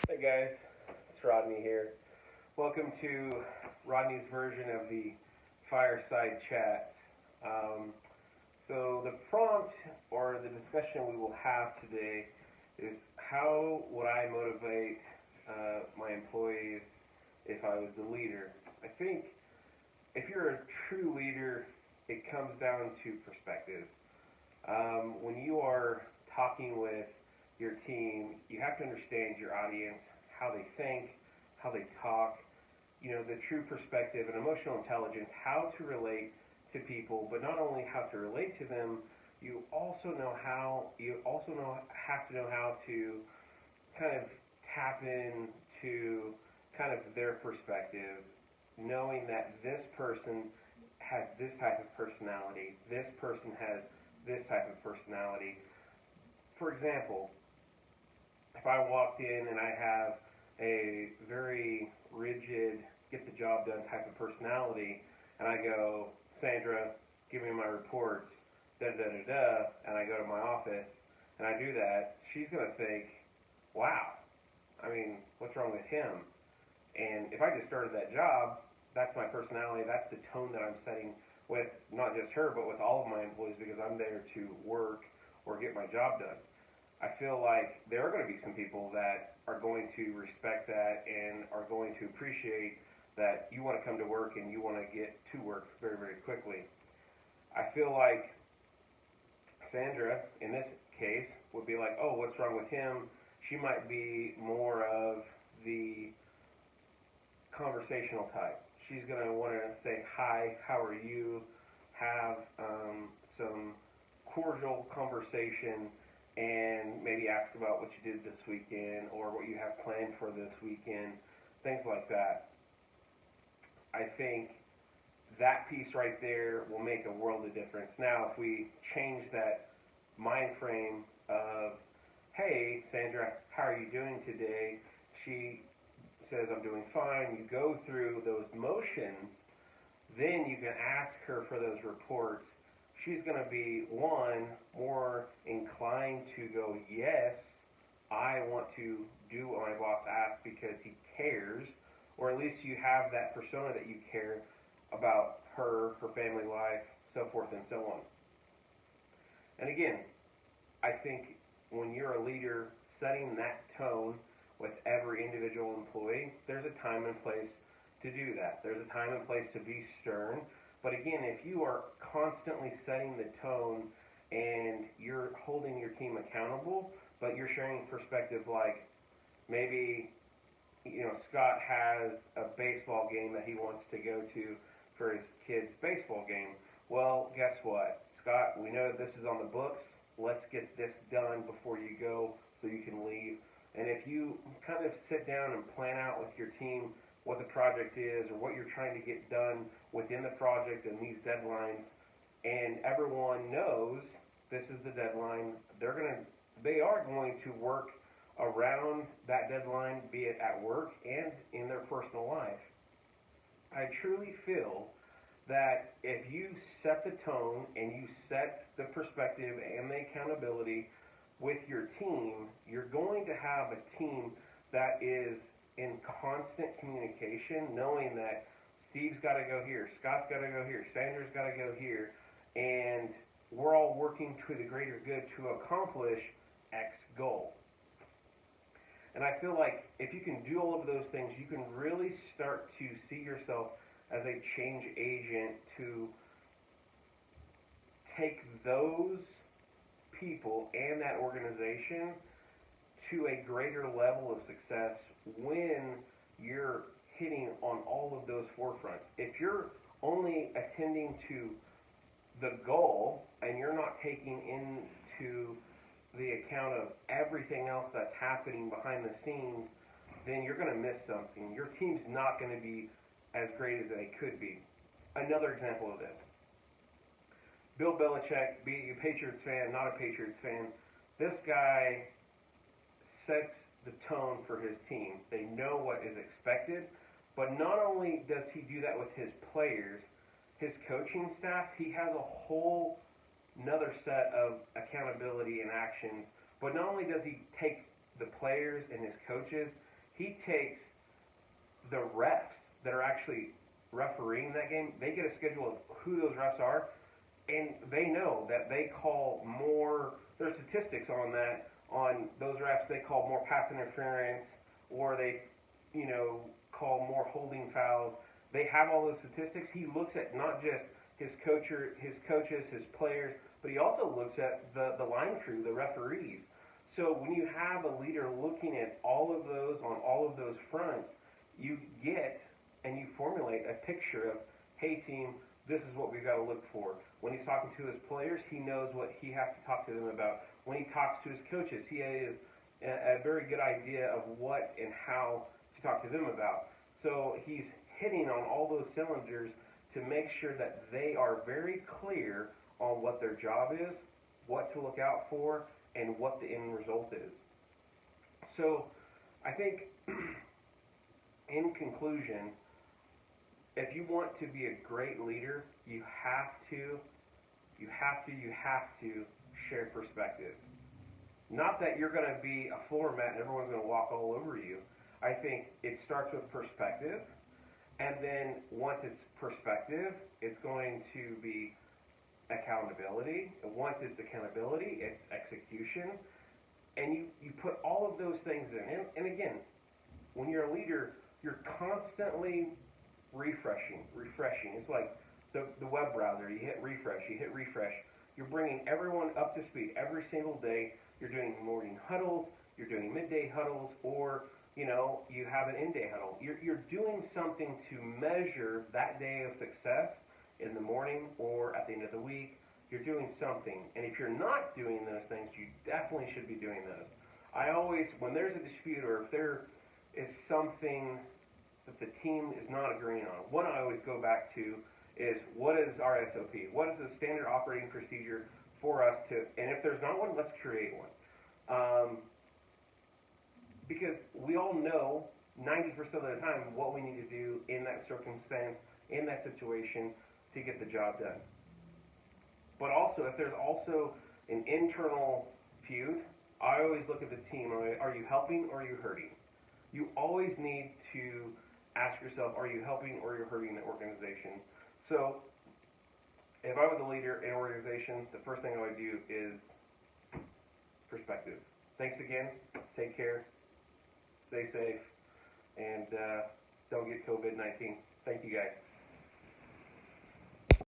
Hey guys, it's Rodney here. Welcome to Rodney's version of the Fireside Chat. Um, so, the prompt or the discussion we will have today is how would I motivate my employees if I was the leader? I think if you're a true leader, it comes down to perspective. When you are talking with your team, you have to understand your audience, how they think, how they talk, the true perspective and emotional intelligence, how to relate to people, but not only how to relate to them, you also have to know how to kind of tap into kind of their perspective, knowing that this person has this type of personality, this person has this type of personality. For example, if I walked in and I have a very rigid, get the job done type of personality, and I go, Sandra, give me my reports, da da da da, and I go to my office and I do that, she's going to think, wow, I mean, what's wrong with him? And if I just started that job, that's my personality, that's the tone that I'm setting with not just her, but with all of my employees because I'm there to work or get my job done. I feel like there are going to be some people that are going to respect that and are going to appreciate that you want to come to work and you want to get to work very, very quickly. I feel like Sandra, in this case, would be like, oh, what's wrong with him? She might be more of the conversational type. She's going to want to say, hi, how are you? Have some cordial conversation and maybe ask about what you did this weekend or what you have planned for this weekend, things like that. I think that piece right there will make a world of difference. Now, if we change that mind frame of, hey, Sandra, how are you doing today? She says, I'm doing fine. You go through those motions, then you can ask her for those reports. She's going to be, one, more inclined to go, yes, I want to do what my boss asks because he cares, or at least you have that persona that you care about her family life, so forth and so on. And again, I think when you're a leader, setting that tone with every individual employee, there's a time and place to do that. There's a time and place to be stern. But again, if you are constantly setting the tone and you're holding your team accountable, but you're sharing perspective like maybe, Scott has a baseball game that he wants to go to for his kid's baseball game. Well, guess what? Scott, we know this is on the books. Let's get this done before you go so you can leave. And if you kind of sit down and plan out with your team what the project is or what you're trying to get done within the project and these deadlines, and everyone knows this is the deadline, they are going to work around that deadline, be it at work and in their personal life. I truly feel that if you set the tone and you set the perspective and the accountability with your team, you're going to have a team that is in constant communication, knowing that Steve's got to go here, Scott's got to go here, Sandra's got to go here, and we're all working to the greater good to accomplish X goal. And I feel like if you can do all of those things, you can really start to see yourself as a change agent to take those people and that organization to a greater level of success when you're hitting on all of those forefronts. If you're only attending to the goal and you're not taking into the account of everything else that's happening behind the scenes, then you're going to miss something. Your team's not going to be as great as they could be. Another example of this. Bill Belichick, be a Patriots fan, not a Patriots fan, this guy sets the tone for his team. They know what is expected, but not only does he do that with his players, his coaching staff, he has a whole another set of accountability and actions. But not only does he take the players and his coaches he takes the refs that are actually refereeing that game, they get a schedule of who those refs are, and they know that they call more, there's statistics on that, on those refs, they call more pass interference, or they, call more holding fouls. They have all those statistics. He looks at not just his coaches, his players, but he also looks at the line crew, the referees. So when you have a leader looking at all of those on all of those fronts, you get and you formulate a picture of, hey team, this is what we've got to look for. When he's talking to his players, he knows what he has to talk to them about. When he talks to his coaches, he has a very good idea of what and how to talk to them about. So he's hitting on all those cylinders to make sure that they are very clear on what their job is, what to look out for, and what the end result is. So I think in conclusion, if you want to be a great leader, you have to share perspective. Not that you're going to be a floor mat and everyone's going to walk all over you. I think it starts with perspective, and then once it's perspective, it's going to be accountability. And once it's accountability, it's execution. And you put all of those things in. And again, when you're a leader, you're constantly refreshing. It's like the web browser. You hit refresh. You're bringing everyone up to speed every single day. You're doing morning huddles. You're doing midday huddles, or you have an end-day huddle. You're doing something to measure that day of success in the morning or at the end of the week. You're doing something. And if you're not doing those things, you definitely should be doing those. I always, when there's a dispute or if there is something that the team is not agreeing on, one I always go back to is, what is our SOP? What is the standard operating procedure for us to, and if there's not one, let's create one. Because we all know 90% of the time what we need to do in that circumstance, in that situation, to get the job done. But also, if there's also an internal feud, I always look at the team. Are you helping or are you hurting? You always need to ask yourself, are you helping or are you hurting the organization? So, if I was a leader in an organization, the first thing I would do is perspective. Thanks again. Take care. Stay safe. And don't get COVID-19. Thank you, guys.